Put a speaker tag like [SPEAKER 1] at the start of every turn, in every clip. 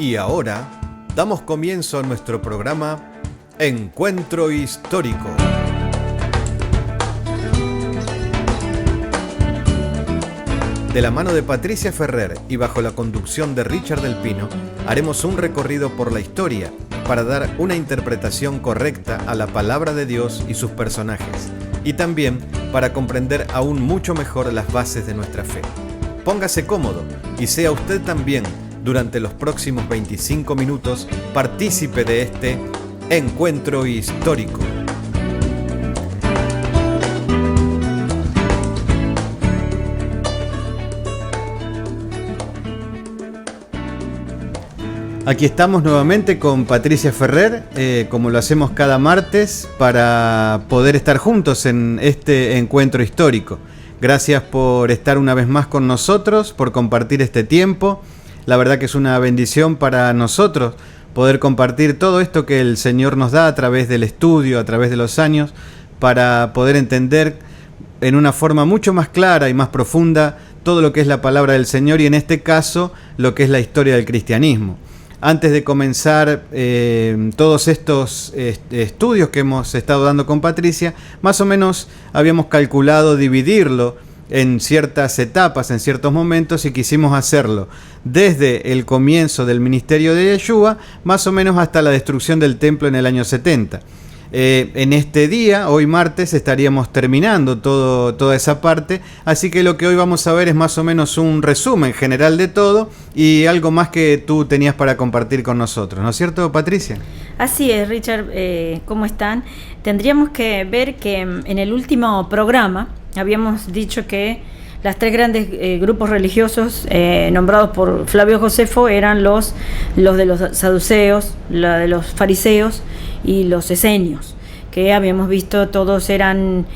[SPEAKER 1] Y ahora damos comienzo a nuestro programa Encuentro Histórico. De la mano de Patricia Ferrer y bajo la conducción de Richard del Pino, haremos un recorrido por la historia para dar una interpretación correcta a la palabra de Dios y sus personajes, y también para comprender aún mucho mejor las bases de nuestra fe. Póngase cómodo y sea usted también, durante los próximos 25 minutos, partícipe de este Encuentro Histórico. Aquí estamos nuevamente con Patricia Ferrer, como lo hacemos cada martes, para poder estar juntos en este encuentro histórico. Gracias por estar una vez más con nosotros, por compartir este tiempo. La verdad que es una bendición para nosotros poder compartir todo esto que el Señor nos da a través del estudio, a través de los años, para poder entender en una forma mucho más clara y más profunda todo lo que es la palabra del Señor y en este caso lo que es la historia del cristianismo. Antes de comenzar todos estos estudios que hemos estado dando con Patricia, más o menos habíamos calculado dividirlo en ciertas etapas, en ciertos momentos, y quisimos hacerlo desde el comienzo del ministerio de Yeshua, más o menos hasta la destrucción del templo en el año 70. En este día, hoy martes, estaríamos terminando toda esa parte, así que lo que hoy vamos a ver es más o menos un resumen general de todo y algo más que tú tenías para compartir con nosotros, ¿no es cierto, Patricia?
[SPEAKER 2] Así es, Richard, ¿cómo están? Tendríamos que ver que en el último programa habíamos dicho que las tres grandes grupos religiosos nombrados por Flavio Josefo eran los de los saduceos, la de los fariseos y los esenios, que habíamos visto todos eran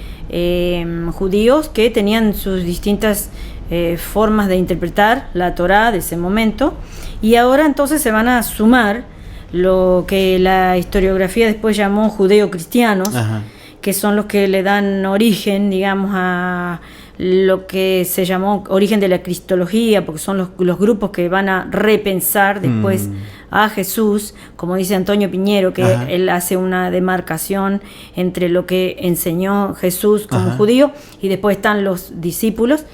[SPEAKER 2] judíos que tenían sus distintas formas de interpretar la Torá de ese momento, y ahora entonces se van a sumar lo que la historiografía después llamó judeo-cristianos. Ajá. Que son los que le dan origen, digamos, a lo que se llamó origen de la cristología, porque son los grupos que van a repensar después a Jesús, como dice Antonio Piñero, que Ajá. él hace una demarcación entre lo que enseñó Jesús como Ajá. judío, y después están los discípulos,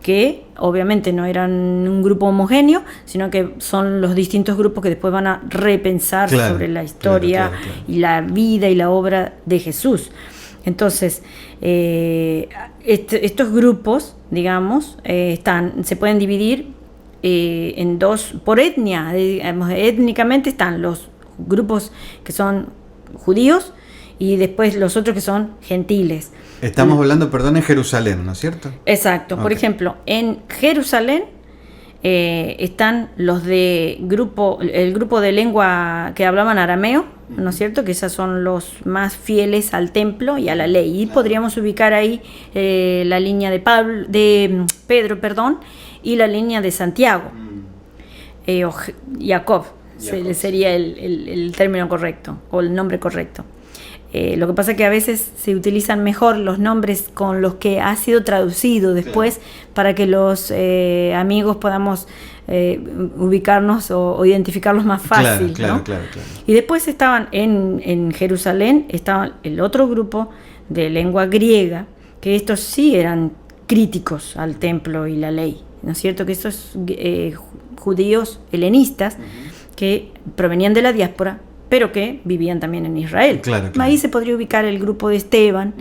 [SPEAKER 2] que obviamente no eran un grupo homogéneo, sino que son los distintos grupos que después van a repensar sobre la historia claro. y la vida y la obra de Jesús. Entonces, estos grupos, digamos, se pueden dividir en dos, por etnia. Digamos, étnicamente están los grupos que son judíos y después los otros que son gentiles.
[SPEAKER 1] Estamos hablando, perdón, en Jerusalén, ¿no es cierto?
[SPEAKER 2] Exacto. Okay. Por ejemplo, en Jerusalén están los de el grupo de lengua que hablaban arameo, ¿no es cierto? Que esos son los más fieles al templo y a la ley. Y podríamos ubicar ahí la línea de Pedro, y la línea de Santiago, o Jacob, sería el término correcto, o el nombre correcto. Lo que pasa es que a veces se utilizan mejor los nombres con los que ha sido traducido después, claro. para que los amigos podamos ubicarnos o identificarlos más fácil, claro, ¿no? Claro. Y después estaban en Jerusalén, estaba el otro grupo de lengua griega, que estos sí eran críticos al templo y la ley, ¿no es cierto? Que estos judíos helenistas que provenían de la diáspora, pero que vivían también en Israel. Claro. Ahí se podría ubicar el grupo de Esteban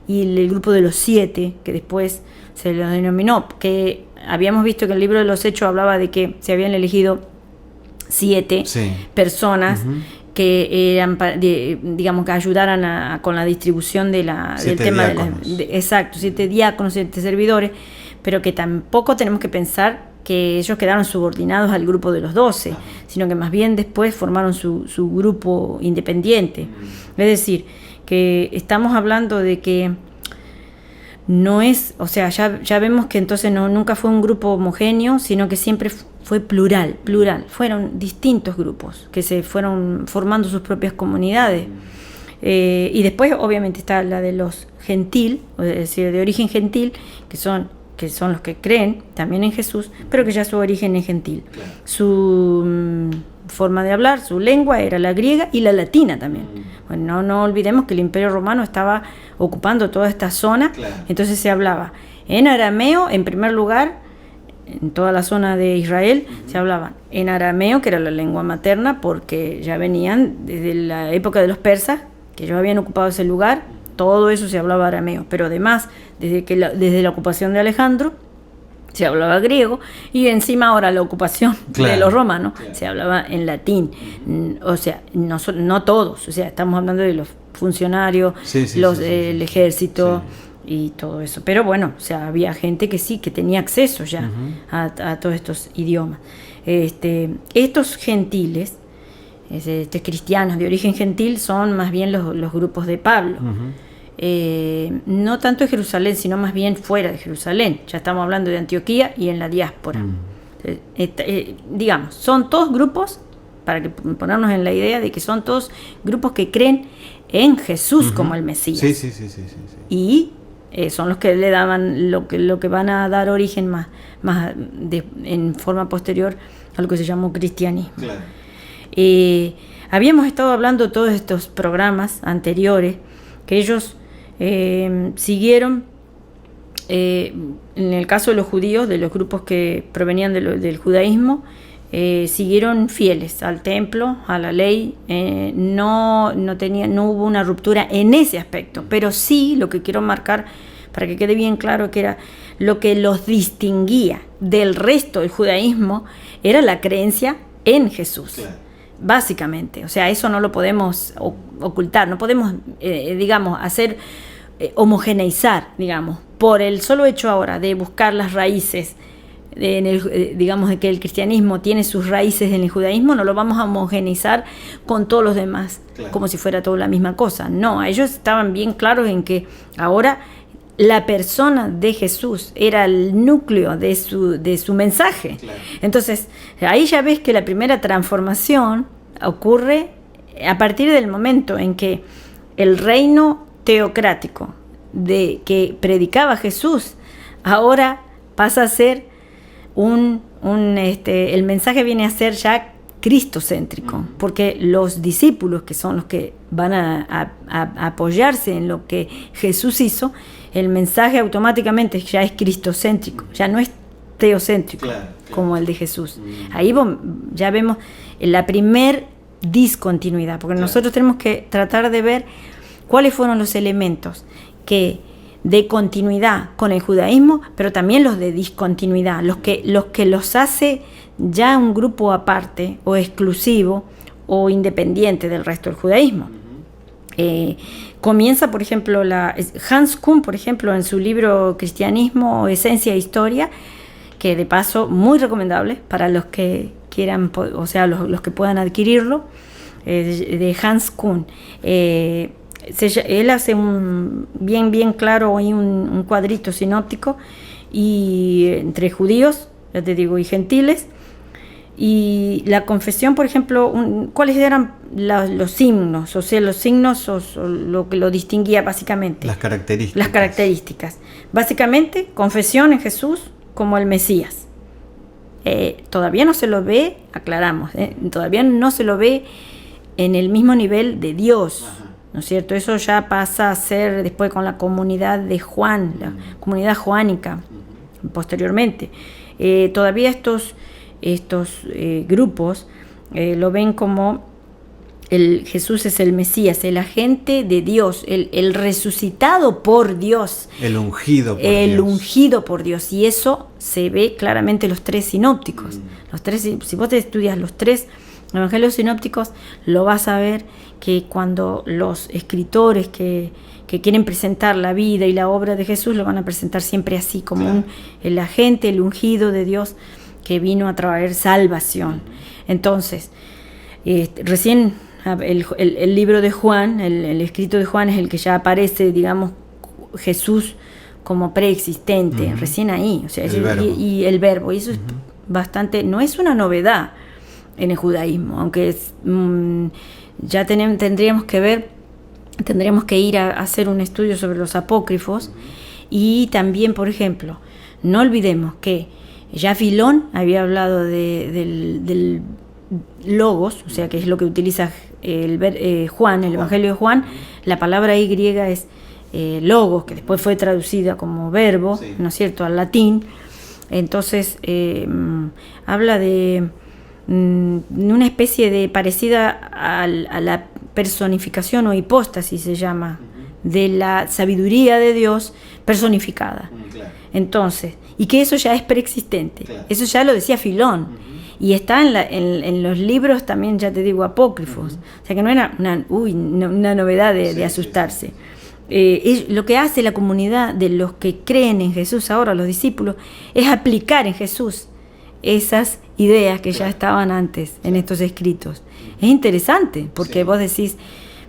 [SPEAKER 2] y el grupo de los 7, que después se lo denominó, que habíamos visto que el libro de los Hechos hablaba de que se habían elegido 7 personas que eran, digamos, que ayudaran con la distribución del tema exacto, 7 diáconos, 7 servidores, pero que tampoco tenemos que pensar que ellos quedaron subordinados al grupo de los 12, sino que más bien después formaron su grupo independiente. Es decir, que estamos hablando de que no es, o sea, ya vemos que entonces nunca fue un grupo homogéneo, sino que siempre fue plural, fueron distintos grupos que se fueron formando sus propias comunidades. Y después obviamente está la de los gentil, es decir, de origen gentil, que son los que creen también en Jesús, pero que ya su origen es gentil. Claro. forma de hablar, su lengua era la griega y la latina también. Bueno, no olvidemos que el Imperio Romano estaba ocupando toda esta zona, entonces se hablaba en arameo en primer lugar. En toda la zona de Israel se hablaba en arameo, que era la lengua materna, porque ya venían desde la época de los persas, que ellos habían ocupado ese lugar, todo eso se hablaba arameo. Pero además, desde la ocupación de Alejandro, se hablaba griego, y encima ahora la ocupación de los romanos, se hablaba en latín. O sea, no todos, o sea, estamos hablando de los funcionarios, el ejército... y todo eso, pero bueno, o sea, había gente que sí, que tenía acceso ya a todos estos idiomas. Estos gentiles, cristianos de origen gentil, son más bien los grupos de Pablo. No tanto en Jerusalén, sino más bien fuera de Jerusalén. Ya estamos hablando de Antioquía y en la diáspora. Digamos, son todos grupos, para que ponernos en la idea de que son todos grupos que creen en Jesús como el Mesías. Sí. Y son los que le daban lo que van a dar origen más en forma posterior a lo que se llamó cristianismo. Habíamos estado hablando todos estos programas anteriores que ellos siguieron, en el caso de los judíos, de los grupos que provenían del judaísmo, siguieron fieles al templo, a la ley. No hubo una ruptura en ese aspecto, pero sí lo que quiero marcar para que quede bien claro que era lo que los distinguía del resto del judaísmo era la creencia en Jesús, básicamente. O sea, eso no lo podemos ocultar, no podemos hacer homogeneizar, por el solo hecho ahora de buscar las raíces de que el cristianismo tiene sus raíces en el judaísmo, no lo vamos a homogeneizar con todos los demás, como si fuera todo la misma cosa. No, ellos estaban bien claros en que ahora la persona de Jesús era el núcleo de su mensaje. Entonces, ahí ya ves que la primera transformación ocurre a partir del momento en que el reino teocrático que predicaba Jesús ahora pasa a ser el mensaje viene a ser ya cristocéntrico, porque los discípulos, que son los que van a apoyarse en lo que Jesús hizo, el mensaje automáticamente ya es cristocéntrico, ya no es teocéntrico como el de Jesús. Ahí ya vemos la primer discontinuidad, porque nosotros tenemos que tratar de ver cuáles fueron los elementos de continuidad con el judaísmo, pero también los de discontinuidad, los que los hace ya un grupo aparte o exclusivo o independiente del resto del judaísmo. Comienza, por ejemplo, Hans Kuhn, por ejemplo, en su libro Cristianismo, Esencia e Historia, que de paso muy recomendable para los que quieran, o sea, los que puedan adquirirlo, de Hans Kuhn. Él hace bien claro ahí un cuadrito sinóptico y entre judíos, ya te digo, y gentiles. Y la confesión, por ejemplo, ¿cuáles eran los signos? O sea, los signos o lo que lo distinguía básicamente. Las características. Básicamente, confesión en Jesús como el Mesías. Todavía no se lo ve, aclaramos, todavía no se lo ve en el mismo nivel de Dios. ¿No es cierto? Eso ya pasa a ser después con la comunidad de Juan, la comunidad joánica, posteriormente. Todavía estos grupos lo ven como Jesús es el Mesías, el agente de Dios, el resucitado por Dios.
[SPEAKER 1] El ungido por Dios.
[SPEAKER 2] El ungido por Dios. Y eso se ve claramente en los tres sinópticos. Si vos te estudias los tres evangelios sinópticos, lo vas a ver que cuando los escritores que quieren presentar la vida y la obra de Jesús lo van a presentar siempre así, como el agente, el ungido de Dios que vino a traer salvación. Entonces, recién el libro de Juan, el escrito de Juan es el que ya aparece, digamos, Jesús como preexistente, recién ahí, o sea, y el verbo, y eso es bastante, no es una novedad en el judaísmo, aunque ya tendríamos que ir a hacer un estudio sobre los apócrifos. Y también, por ejemplo, no olvidemos que ya Filón había hablado de logos, o sea, que es lo que utiliza Juan, el Evangelio de Juan, la palabra ahí griega es logos, que después fue traducida como verbo, sí, ¿no es cierto?, al latín. Entonces habla de una especie de parecida a la personificación o hipóstasis, se llama, de la sabiduría de Dios personificada. Claro. Entonces, y que eso ya es preexistente, claro, eso ya lo decía Filón, y está en los libros también, ya te digo, apócrifos, o sea que no era una novedad de asustarse. Lo que hace la comunidad de los que creen en Jesús ahora, los discípulos, es aplicar en Jesús esas ideas que ya estaban antes en estos escritos. Es interesante, porque vos decís,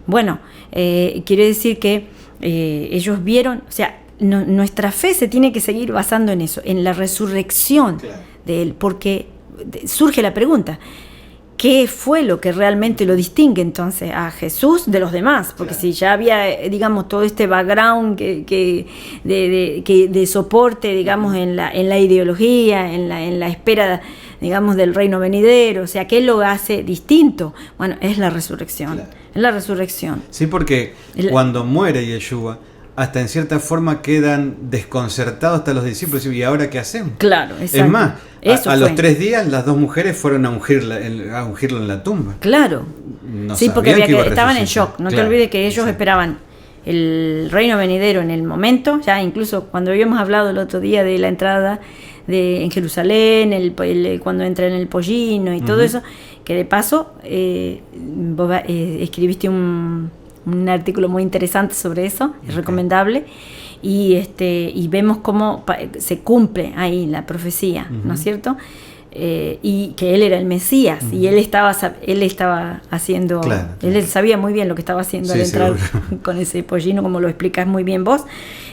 [SPEAKER 2] bueno, quiere decir que ellos vieron, o sea, nuestra fe se tiene que seguir basando en eso, en la resurrección de Él, porque surge la pregunta, ¿qué fue lo que realmente lo distingue entonces a Jesús de los demás? Porque si ya había, digamos, todo este background de soporte, digamos, en la ideología, en la espera, digamos, del reino venidero, o sea, ¿qué lo hace distinto? Bueno, es la resurrección, es la resurrección.
[SPEAKER 1] Sí, porque cuando muere Yeshua, hasta en cierta forma quedan desconcertados hasta los discípulos. ¿Y ahora qué hacemos?
[SPEAKER 2] Claro, exacto.
[SPEAKER 1] Es más, a los 3 días las 2 mujeres fueron a ungirlo en la tumba.
[SPEAKER 2] Claro.
[SPEAKER 1] No
[SPEAKER 2] sí, porque estaban en shock. No, claro, te olvides que ellos, sí, esperaban el reino venidero en el momento. Ya incluso cuando habíamos hablado el otro día de la entrada en Jerusalén, cuando entra en el pollino y todo eso, que de paso vos escribiste un artículo muy interesante sobre eso, es recomendable, y vemos cómo se cumple ahí la profecía, ¿no es cierto? Y que él era el Mesías, y él estaba haciendo, claro, él sabía muy bien lo que estaba haciendo, sí, al entrar con ese pollino, como lo explicas muy bien vos,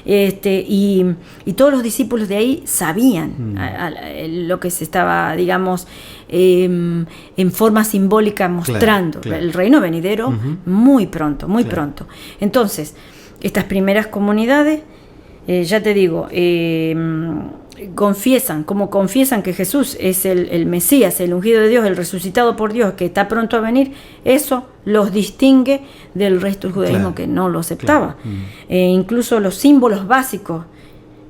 [SPEAKER 2] y todos los discípulos de ahí sabían lo que se estaba, digamos, en forma simbólica mostrando, claro, claro, el reino venidero muy pronto, muy claro, pronto. Entonces, estas primeras comunidades, ya te digo, confiesan que Jesús es el Mesías, el ungido de Dios, el resucitado por Dios, que está pronto a venir. Eso los distingue del resto del judaísmo, claro, que no lo aceptaba. Claro. Incluso los símbolos básicos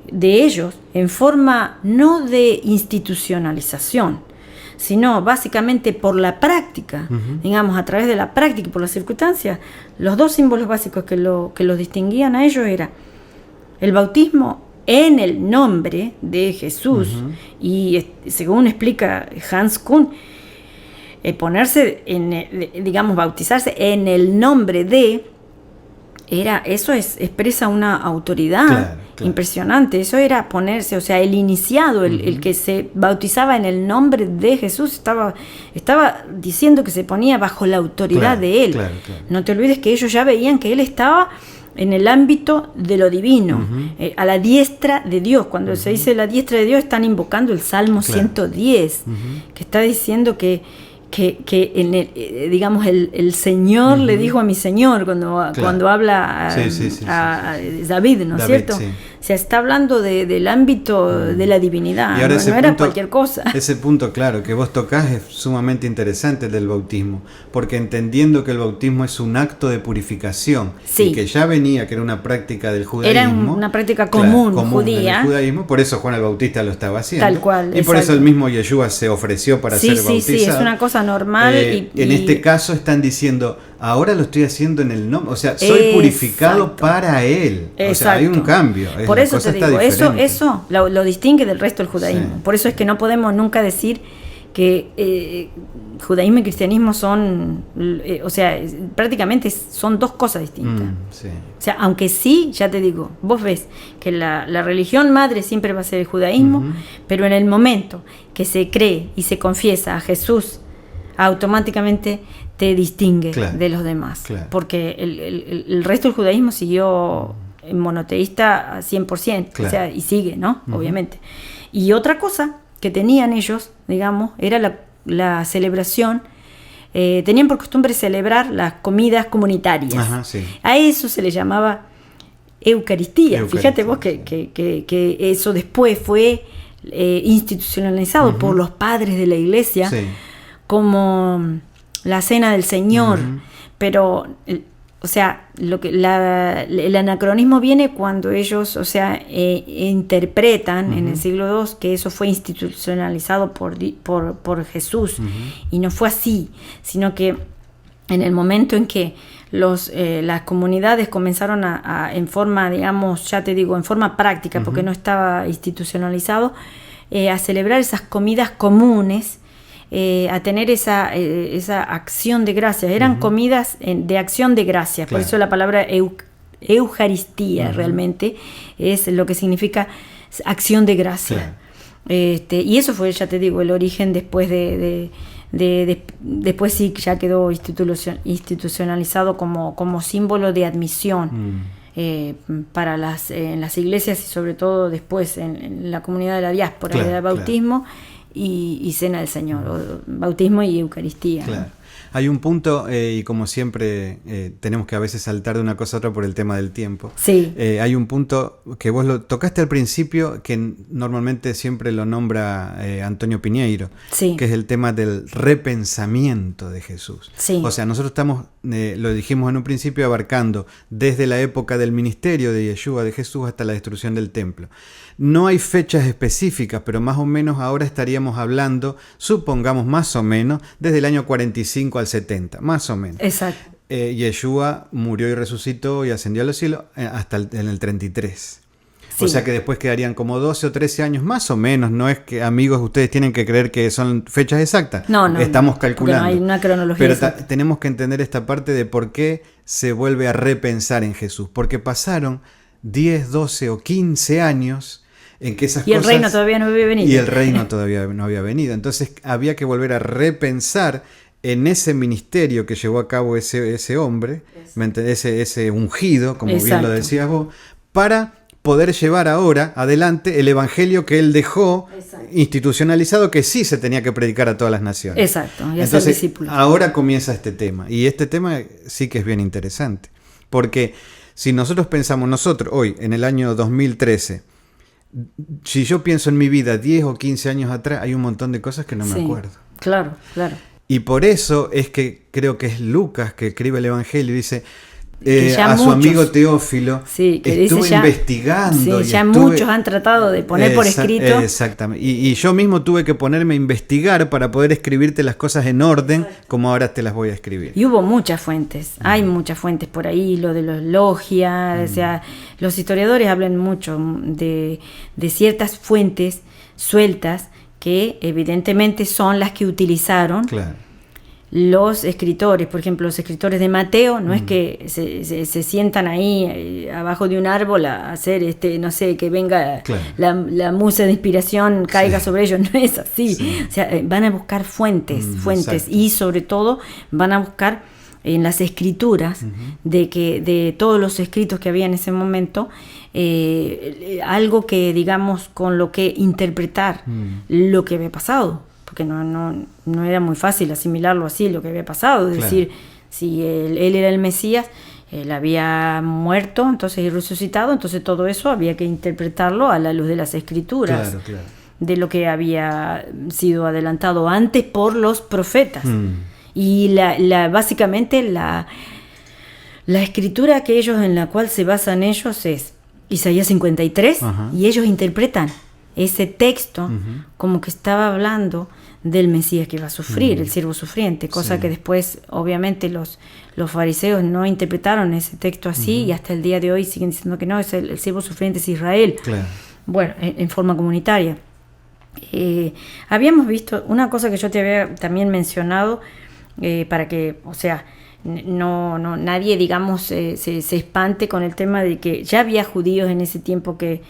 [SPEAKER 2] de ellos, en forma no de institucionalización, sino básicamente por la práctica, digamos, a través de la práctica y por las circunstancias, los 2 símbolos básicos que los distinguían a ellos era el bautismo en el nombre de Jesús, y según explica Hans Kuhn, bautizarse en el nombre de, eso expresa una autoridad, claro, claro, impresionante. Eso era ponerse, o sea, el iniciado, el que se bautizaba en el nombre de Jesús, estaba diciendo que se ponía bajo la autoridad, claro, de Él. Claro, claro. No te olvides que ellos ya veían que Él estaba en el ámbito de lo divino, a la diestra de Dios. Cuando se dice la diestra de Dios, están invocando el Salmo, claro, 110, que está diciendo que en digamos, el Señor le dijo a mi Señor cuando habla a David, ¿no es cierto? Sí. O sea, está hablando del ámbito de la divinidad,
[SPEAKER 1] y ahora no
[SPEAKER 2] era cualquier cosa.
[SPEAKER 1] Ese punto, claro, que vos tocás es sumamente interesante, el del bautismo, porque entendiendo que el bautismo es un acto de purificación, sí, y que ya venía, que era una práctica del judaísmo.
[SPEAKER 2] Era una práctica común judía.
[SPEAKER 1] En el judaísmo, por eso Juan el Bautista lo estaba haciendo.
[SPEAKER 2] Tal cual.
[SPEAKER 1] Y por eso el mismo Yeshua se ofreció para ser bautizado. Sí, es una
[SPEAKER 2] cosa normal.
[SPEAKER 1] En este caso están diciendo, ahora lo estoy haciendo en el nombre, o sea, soy purificado para Él. Exacto. O sea, hay un cambio.
[SPEAKER 2] Por eso te digo, eso lo distingue del resto del judaísmo. Sí. Por eso es que no podemos nunca decir que judaísmo y cristianismo son, o sea, prácticamente son 2 cosas distintas. Sí. O sea, aunque sí, ya te digo, vos ves que la religión madre siempre va a ser el judaísmo, pero en el momento que se cree y se confiesa a Jesús, automáticamente te distingue, claro, de los demás, claro, porque el resto del judaísmo siguió monoteísta 100%, claro, o sea, y sigue, ¿no? Obviamente. Y otra cosa que tenían ellos, digamos, era la celebración, tenían por costumbre celebrar las comidas comunitarias. Ajá, sí. A eso se le llamaba Eucaristía. Fíjate vos que eso después fue institucionalizado por los padres de la iglesia, sí, como la cena del Señor, pero o sea, el anacronismo viene cuando ellos, o sea, interpretan en el siglo II que eso fue institucionalizado por Jesús, y no fue así, sino que en el momento en que las comunidades comenzaron en forma, digamos, ya te digo, en forma práctica, porque no estaba institucionalizado, a celebrar esas comidas comunes, a tener esa acción de gracias. Eran comidas de acción de gracias, claro. Por eso la palabra Eucaristía realmente es lo que significa acción de gracia. Claro. Y eso fue, ya te digo, el origen después después sí ya quedó institucionalizado como símbolo de admisión para en las iglesias, y sobre todo después en la comunidad de la diáspora, claro, del bautismo. Claro. Y cena del Señor, o bautismo y Eucaristía.
[SPEAKER 1] Claro. Hay un punto, y como siempre tenemos que a veces saltar de una cosa a otra por el tema del tiempo.
[SPEAKER 2] Sí.
[SPEAKER 1] Hay un punto que vos lo tocaste al principio, que normalmente siempre lo nombra Antonio Piñeiro, sí, que es el tema del repensamiento de Jesús.
[SPEAKER 2] Sí.
[SPEAKER 1] O sea, nosotros estamos, lo dijimos en un principio, abarcando desde la época del ministerio de Yeshua, de Jesús, hasta la destrucción del templo. No hay fechas específicas, pero más o menos ahora estaríamos hablando, supongamos más o menos, desde el año 45 al 70, más o menos.
[SPEAKER 2] Exacto.
[SPEAKER 1] Yeshua murió y resucitó y ascendió a los cielos hasta en el 33.
[SPEAKER 2] Sí.
[SPEAKER 1] O sea que después quedarían como 12 o 13 años, más o menos. No es que, amigos, ustedes tienen que creer que son fechas exactas.
[SPEAKER 2] No,
[SPEAKER 1] estamos calculando.
[SPEAKER 2] No hay una cronología.
[SPEAKER 1] Pero tenemos que entender esta parte de por qué se vuelve a repensar en Jesús. Porque pasaron 10, 12 o 15 años en que esas
[SPEAKER 2] y
[SPEAKER 1] cosas...
[SPEAKER 2] el reino todavía no había venido.
[SPEAKER 1] Y el reino todavía no había venido. Entonces había que volver a repensar en ese ministerio que llevó a cabo ese hombre, ese ungido, como Exacto. bien lo decías vos, para poder llevar ahora adelante el evangelio que él dejó Exacto. institucionalizado, que sí se tenía que predicar a todas las naciones.
[SPEAKER 2] Exacto, y
[SPEAKER 1] entonces
[SPEAKER 2] ser discípulo.
[SPEAKER 1] Ahora comienza este tema, y este tema sí que es bien interesante, porque si nosotros pensamos hoy, en el año 2013, si yo pienso en mi vida 10 o 15 años atrás, hay un montón de cosas que no me acuerdo.
[SPEAKER 2] Claro, claro.
[SPEAKER 1] Y por eso es que creo que es Lucas que escribe el Evangelio y dice a su amigo Teófilo,
[SPEAKER 2] sí, que
[SPEAKER 1] estuve
[SPEAKER 2] dice
[SPEAKER 1] investigando.
[SPEAKER 2] Sí, ya muchos han tratado de poner por escrito.
[SPEAKER 1] Exactamente. Y yo mismo tuve que ponerme a investigar para poder escribirte las cosas en orden, como ahora te las voy a escribir.
[SPEAKER 2] Y hubo muchas fuentes, hay muchas fuentes por ahí, lo de los logias, o sea, los historiadores hablan mucho de ciertas fuentes sueltas que evidentemente son las que utilizaron los escritores. Por ejemplo, los escritores de Mateo, no es que se sientan ahí abajo de un árbol a hacer, no sé, que venga la musa de inspiración, caiga sobre ellos, no es así. O sea, van a buscar fuentes, y sobre todo van a buscar en las escrituras de todos los escritos que había en ese momento, algo que, digamos, con lo que interpretar lo que había pasado, porque no era muy fácil asimilarlo así, lo que había pasado, es decir, si él era el Mesías, él había muerto, entonces y resucitado, entonces todo eso había que interpretarlo a la luz de las escrituras, de lo que había sido adelantado antes por los profetas. Y básicamente la escritura en la cual se basan ellos es Isaías 53, y ellos interpretan ese texto como que estaba hablando del Mesías que iba a sufrir, el siervo sufriente, cosa que después obviamente los fariseos no interpretaron ese texto así, y hasta el día de hoy siguen diciendo que no, es el siervo sufriente es Israel. Bueno, en forma comunitaria. Habíamos visto una cosa que yo te había también mencionado, para que, o sea, nadie, digamos, se espante con el tema de que ya había judíos en ese tiempo que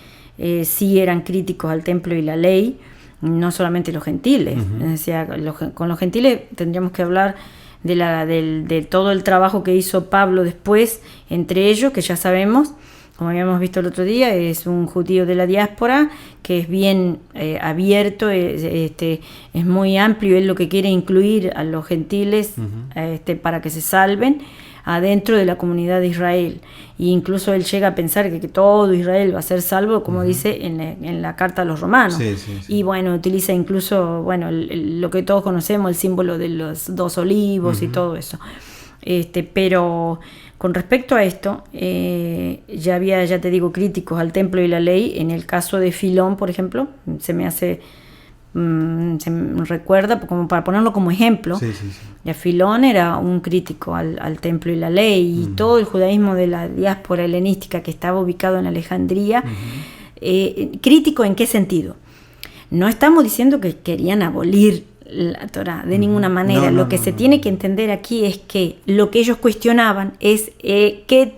[SPEAKER 2] sí eran críticos al templo y la ley, no solamente los gentiles. O sea, con los gentiles tendríamos que hablar de todo el trabajo que hizo Pablo después, entre ellos, que ya sabemos, como habíamos visto el otro día, es un judío de la diáspora que es bien abierto, es muy amplio, él lo que quiere incluir a los gentiles para que se salven, adentro de la comunidad de Israel. E incluso él llega a pensar que todo Israel va a ser salvo, como dice en la carta a los romanos.
[SPEAKER 1] Sí, sí, sí.
[SPEAKER 2] Y bueno, utiliza incluso lo que todos conocemos, el símbolo de los 2 olivos y todo eso. Pero con respecto a esto, ya había, ya te digo, críticos al templo y la ley. En el caso de Filón, por ejemplo, se me recuerda, como para ponerlo como ejemplo,
[SPEAKER 1] Sí, sí, sí.
[SPEAKER 2] ya Filón era un crítico al templo y la ley, y todo el judaísmo de la diáspora helenística que estaba ubicado en Alejandría. ¿Crítico en qué sentido? No estamos diciendo que querían abolir la Torá, de ninguna manera. Lo que se tiene que entender aquí es que lo que ellos cuestionaban es qué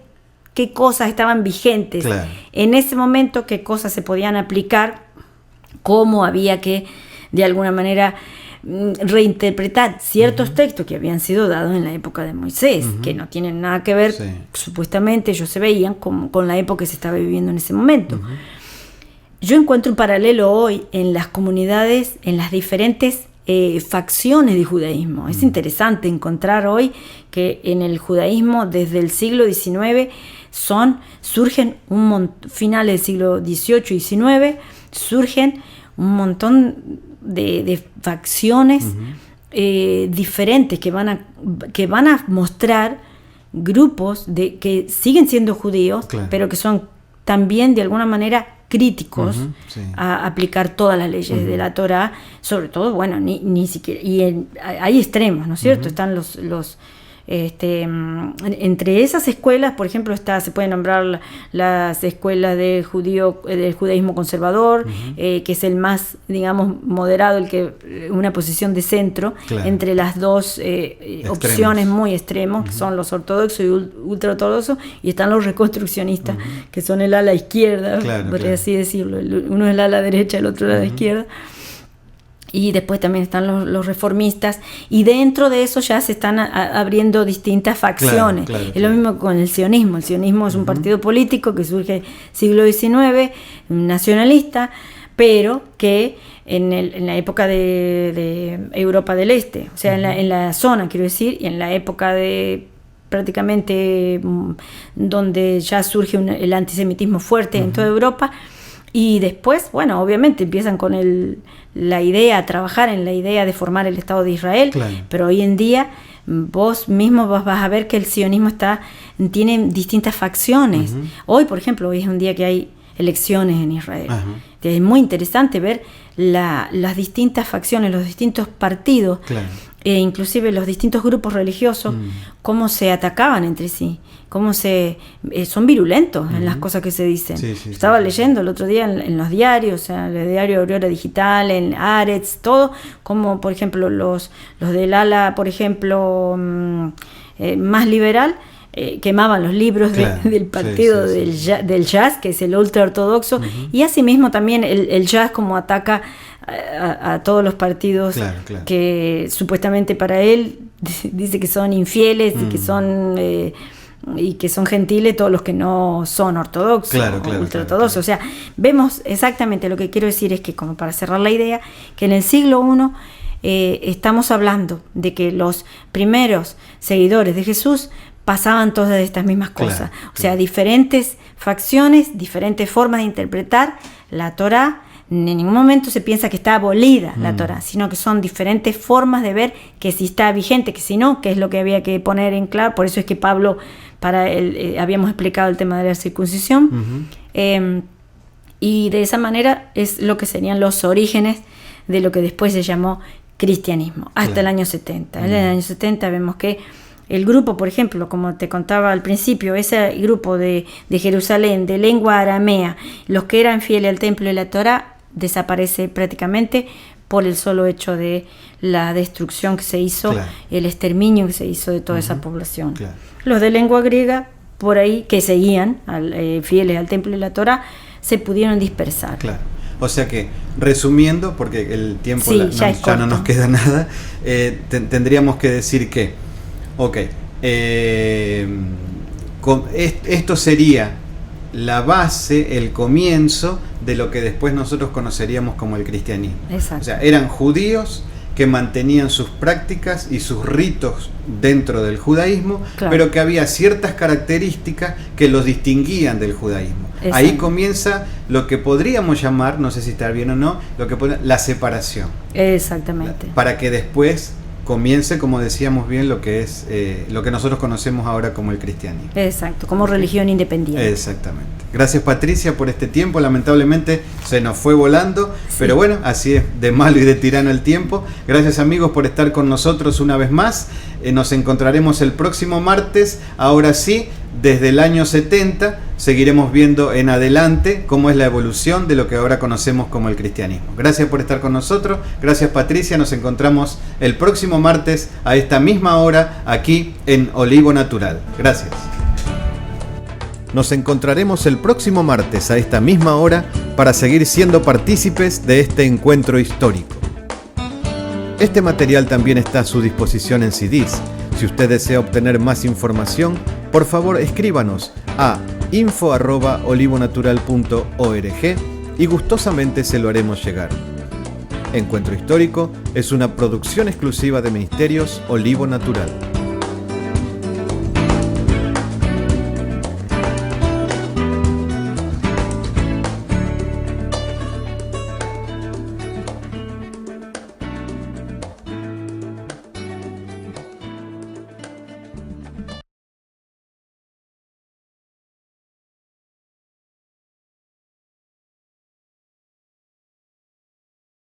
[SPEAKER 2] cosas estaban vigentes en ese momento, qué cosas se podían aplicar, cómo había que, de alguna manera, reinterpretar ciertos textos que habían sido dados en la época de Moisés, que no tienen nada que ver, supuestamente ellos se veían con la época que se estaba viviendo en ese momento. Yo encuentro un paralelo hoy en las comunidades, en las diferentes facciones de judaísmo. Es interesante encontrar hoy que en el judaísmo desde el siglo XIX surgen finales del siglo XVIII y XIX, surgen un montón de facciones diferentes que van a mostrar grupos que siguen siendo judíos, pero que son también de alguna manera críticos a aplicar todas las leyes de la Torá, sobre todo, bueno, ni siquiera, hay extremos, ¿no es cierto? Están entre esas escuelas, por ejemplo, se pueden nombrar las escuelas del judaísmo conservador, que es el más, digamos, moderado, una posición de centro entre las dos opciones muy extremos, que son los ortodoxos y ultraortodoxos, y están los reconstruccionistas, que son el ala izquierda, por así decirlo. Uno es el ala derecha, el otro el ala izquierda. Y después también están los reformistas, y dentro de eso ya se están abriendo distintas facciones. Es lo mismo con el sionismo. El sionismo es un partido político que surge siglo XIX, nacionalista, pero que en la época de Europa del Este, o sea, en la zona, quiero decir, y en la época de prácticamente donde ya surge el antisemitismo fuerte en toda Europa. Y después, bueno, obviamente empiezan con a trabajar en la idea de formar el Estado de Israel, pero hoy en día vos mismo vas a ver que el sionismo tiene distintas facciones. Hoy, por ejemplo, hoy es un día que hay elecciones en Israel. Es muy interesante ver las distintas facciones, los distintos partidos, inclusive los distintos grupos religiosos, cómo se atacaban entre sí, cómo son virulentos en las cosas que se dicen. Estaba leyendo el otro día en los diarios, o sea, el diario Aurora Digital, en Haaretz, todo, como por ejemplo los del ala, por ejemplo, más liberal, quemaban los libros del partido del Jazz, que es el ultraortodoxo, y asimismo también el Jazz como ataca a todos los partidos que supuestamente para él dice que son infieles y que son gentiles todos los que no son ortodoxos o ultraortodoxos. O sea, vemos exactamente, lo que quiero decir es que, como para cerrar la idea, que en el siglo I estamos hablando de que los primeros seguidores de Jesús pasaban todas estas mismas cosas. O sea, diferentes facciones, diferentes formas de interpretar la Torá. En ningún momento se piensa que está abolida la Torá, sino que son diferentes formas de ver que si está vigente, que si no, que es lo que había que poner en claro. Por eso es que Pablo, habíamos explicado el tema de la circuncisión, y de esa manera es lo que serían los orígenes de lo que después se llamó cristianismo, hasta el año 70. En el año 70 vemos que el grupo, por ejemplo, como te contaba al principio, ese grupo de Jerusalén, de lengua aramea, los que eran fieles al templo y la Torá, desaparece prácticamente por el solo hecho de la destrucción que se hizo, el exterminio que se hizo de toda esa población. Los de lengua griega, por ahí, que seguían fieles al templo y la Torá, se pudieron dispersar.
[SPEAKER 1] O sea que, resumiendo, porque el tiempo ya no nos queda nada, tendríamos que decir que esto sería la base, el comienzo de lo que después nosotros conoceríamos como el cristianismo.
[SPEAKER 2] Exacto.
[SPEAKER 1] O sea, eran judíos que mantenían sus prácticas y sus ritos dentro del judaísmo,
[SPEAKER 2] claro,
[SPEAKER 1] pero que había ciertas características que los distinguían del judaísmo.
[SPEAKER 2] Exacto.
[SPEAKER 1] Ahí comienza lo que podríamos llamar, no sé si está bien o no, la separación.
[SPEAKER 2] Exactamente.
[SPEAKER 1] Para que después comience, como decíamos bien, lo que es lo que nosotros conocemos ahora como el cristianismo.
[SPEAKER 2] Exacto, como religión independiente.
[SPEAKER 1] Exactamente. Gracias, Patricia, por este tiempo. Lamentablemente se nos fue volando,
[SPEAKER 2] Sí.
[SPEAKER 1] pero bueno, así es de malo y de tirano el tiempo. Gracias, amigos, por estar con nosotros una vez más. Nos encontraremos el próximo martes. Ahora sí, desde el año 70 seguiremos viendo en adelante cómo es la evolución de lo que ahora conocemos como el cristianismo. Gracias por estar con nosotros. Gracias, Patricia. Nos encontramos el próximo martes a esta misma hora aquí en Olivo Natural. Gracias. Nos encontraremos el próximo martes a esta misma hora para seguir siendo partícipes de este encuentro histórico. Este material también está a su disposición en CDs. Si usted desea obtener más información, por favor escríbanos a info@olivonatural.org y gustosamente se lo haremos llegar. Encuentro Histórico es una producción exclusiva de Ministerios Olivo Natural.